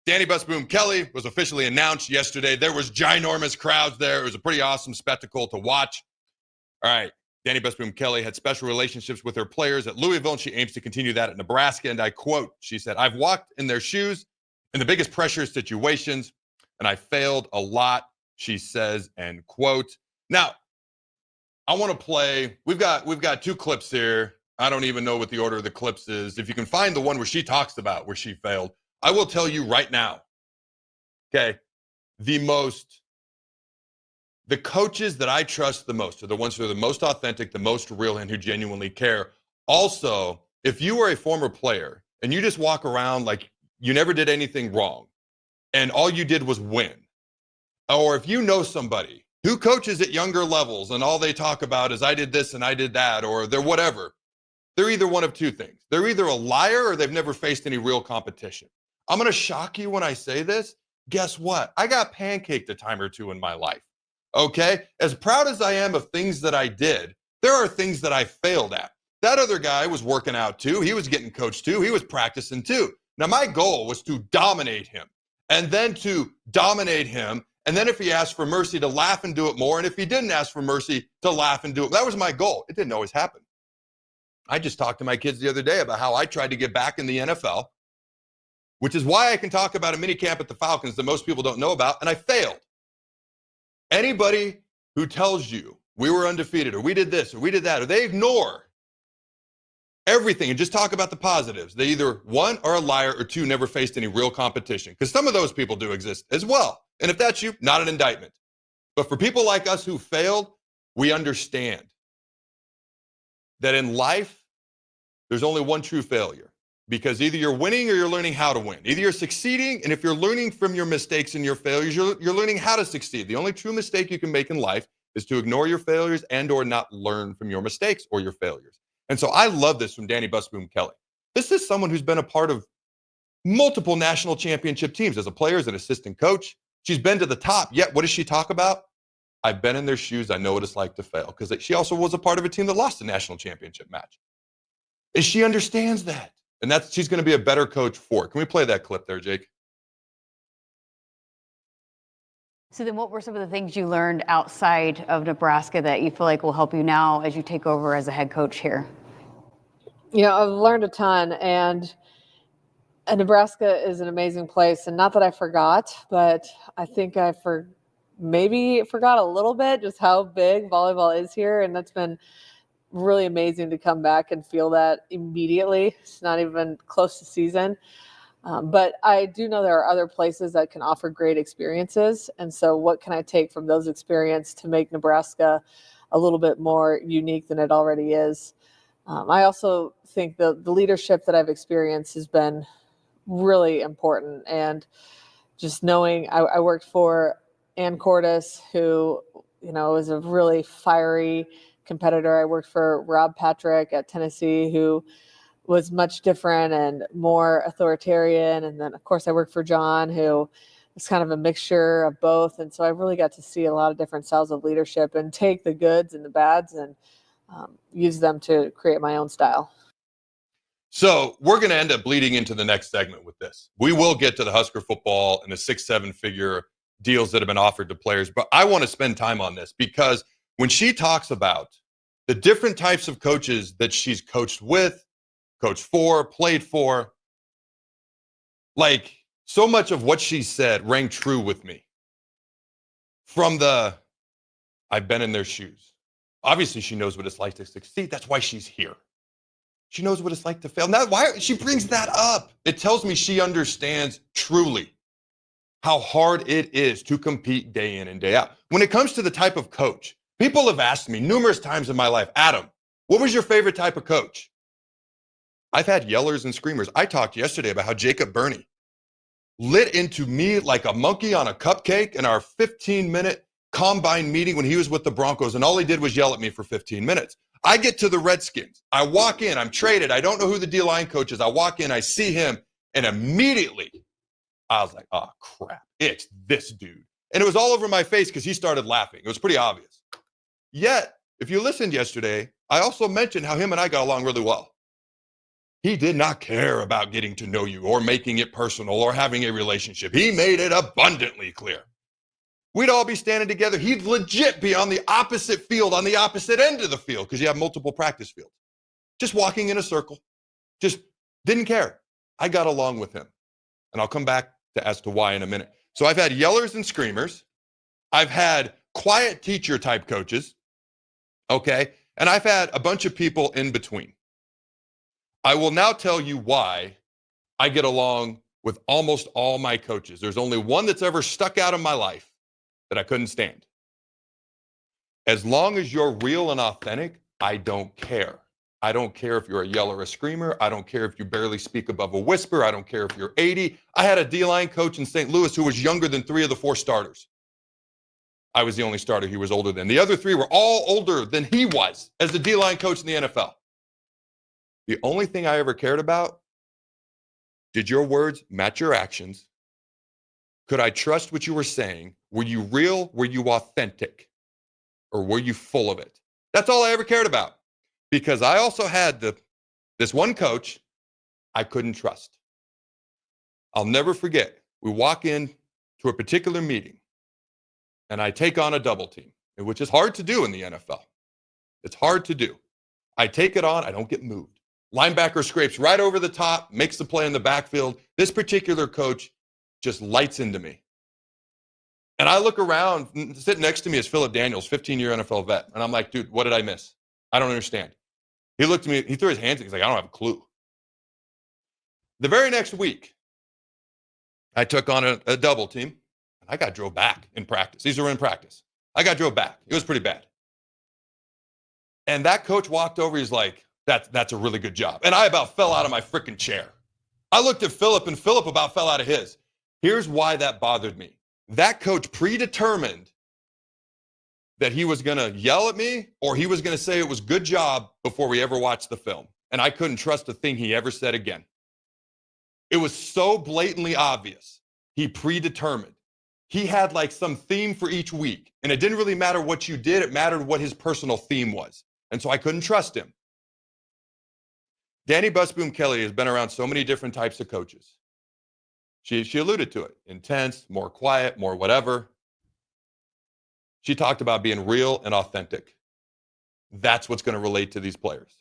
Dani Busboom Kelly was officially announced yesterday. There was ginormous crowds there. It was a pretty awesome spectacle to watch. All right. Dani Busboom Kelly had special relationships with her players at Louisville, and she aims to continue that at Nebraska. And I quote, she said, "I've walked in their shoes in the biggest pressure situations, and I failed a lot," she says, end quote. Now, I want to play. We've got two clips here. I don't even know what the order of the clips is. If you can find the one where she talks about where she failed, I will tell you right now, okay, the coaches that I trust the most are the ones who are the most authentic, the most real, and who genuinely care. Also, if you are a former player and you just walk around like you never did anything wrong and all you did was win, or if you know somebody who coaches at younger levels and all they talk about is I did this and I did that, or they're whatever, they're either one of two things. They're either a liar or they've never faced any real competition. I'm going to shock you when I say this. Guess what? I got pancaked a time or two in my life. Okay? As proud as I am of things that I did, there are things that I failed at. That other guy was working out too. He was getting coached too. He was practicing too. Now, my goal was to dominate him and then to dominate him. And then if he asked for mercy, to laugh and do it more. And if he didn't ask for mercy, to laugh and do it. That was my goal. It didn't always happen. I just talked to my kids the other day about how I tried to get back in the NFL, which is why I can talk about a mini camp at the Falcons that most people don't know about, and I failed. Anybody who tells you we were undefeated or we did this or we did that, or they ignore everything and just talk about the positives, they either, one, are a liar, or two, never faced any real competition. Because some of those people do exist as well. And if that's you, not an indictment. But for people like us who failed, we understand that in life, there's only one true failure. Because either you're winning or you're learning how to win. Either you're succeeding, and if you're learning from your mistakes and your failures, you're learning how to succeed. The only true mistake you can make in life is to ignore your failures and or not learn from your mistakes or your failures. And so I love this from Dani Busboom Kelly. This is someone who's been a part of multiple national championship teams as a player, as an assistant coach. She's been to the top. Yet, what does she talk about? I've been in their shoes. I know what it's like to fail. Because she also was a part of a team that lost a national championship match. And she understands that. And she's going to be a better coach for it. Can we play that clip there, Jake? So then what were some of the things you learned outside of Nebraska that you feel like will help you now as you take over as a head coach here? I've learned a ton, and Nebraska is an amazing place. And not that I forgot, but I think I maybe forgot a little bit just how big volleyball is here. And that's been really amazing to come back and feel that immediately. It's not even close to season. But I do know there are other places that can offer great experiences. And so what can I take from those experiences to make Nebraska a little bit more unique than it already is? I also think the leadership that I've experienced has been really important. And just knowing I worked for Ann Cordes, who, is a really fiery competitor. I worked for Rob Patrick at Tennessee, who was much different and more authoritarian. And then, of course, I worked for John, who was kind of a mixture of both. And so I really got to see a lot of different styles of leadership and take the goods and the bads and use them to create my own style. So we're going to end up bleeding into the next segment with this. We will get to the Husker football and the 6-7 figure deals that have been offered to players. But I want to spend time on this because when she talks about the different types of coaches that she's coached with, coached for, played for, like so much of what she said rang true with me. From I've been in their shoes. Obviously, she knows what it's like to succeed. That's why she's here. She knows what it's like to fail. Now, why she brings that up? It tells me she understands truly how hard it is to compete day in and day out. When it comes to the type of coach, people have asked me numerous times in my life, Adam, what was your favorite type of coach? I've had yellers and screamers. I talked yesterday about how Jacob Burney lit into me like a monkey on a cupcake in our 15-minute combine meeting when he was with the Broncos, and all he did was yell at me for 15 minutes. I get to the Redskins. I walk in. I'm traded. I don't know who the D-line coach is. I walk in. I see him, and immediately I was like, oh, crap. It's this dude. And it was all over my face because he started laughing. It was pretty obvious. Yet, if you listened yesterday, I also mentioned how him and I got along really well. He did not care about getting to know you or making it personal or having a relationship. He made it abundantly clear. We'd all be standing together. He'd legit be on the opposite field, on the opposite end of the field, because you have multiple practice fields. Just walking in a circle. Just didn't care. I got along with him. And I'll come back as to why in a minute. So I've had yellers and screamers. I've had quiet teacher type coaches. Okay. And I've had a bunch of people in between. I will now tell you why I get along with almost all my coaches. There's only one that's ever stuck out in my life that I couldn't stand. As long as you're real and authentic, I don't care. I don't care if you're a yeller or a screamer. I don't care if you barely speak above a whisper. I don't care if you're 80. I had a D-line coach in St. Louis who was younger than 3 of the 4 starters. I was the only starter he was older than. The other 3 were all older than he was as the D-line coach in the NFL. The only thing I ever cared about, did your words match your actions? Could I trust what you were saying? Were you real? Were you authentic? Or were you full of it? That's all I ever cared about. Because I also had this one coach I couldn't trust. I'll never forget. We walk in to a particular meeting, and I take on a double team, which is hard to do in the NFL. It's hard to do. I take it on. I don't get moved. Linebacker scrapes right over the top, makes the play in the backfield. This particular coach just lights into me. And I look around, sitting next to me is Philip Daniels, 15-year NFL vet. And I'm like, dude, what did I miss? I don't understand. He looked at me, he threw his hands, he's like, I don't have a clue. The very next week, I took on a double team, and I got drove back in practice. These were in practice. I got drove back. It was pretty bad. And that coach walked over, he's like, that's a really good job. And I about fell out of my freaking chair. I looked at Philip, and Philip about fell out of his. Here's why that bothered me. That coach predetermined that he was going to yell at me or he was going to say it was good job before we ever watched the film. And I couldn't trust a thing he ever said again. It was so blatantly obvious. He predetermined. He had like some theme for each week. And it didn't really matter what you did. It mattered what his personal theme was. And so I couldn't trust him. Dani Busboom Kelly has been around so many different types of coaches. She alluded to it. Intense, more quiet, more whatever. She talked about being real and authentic. That's what's going to relate to these players.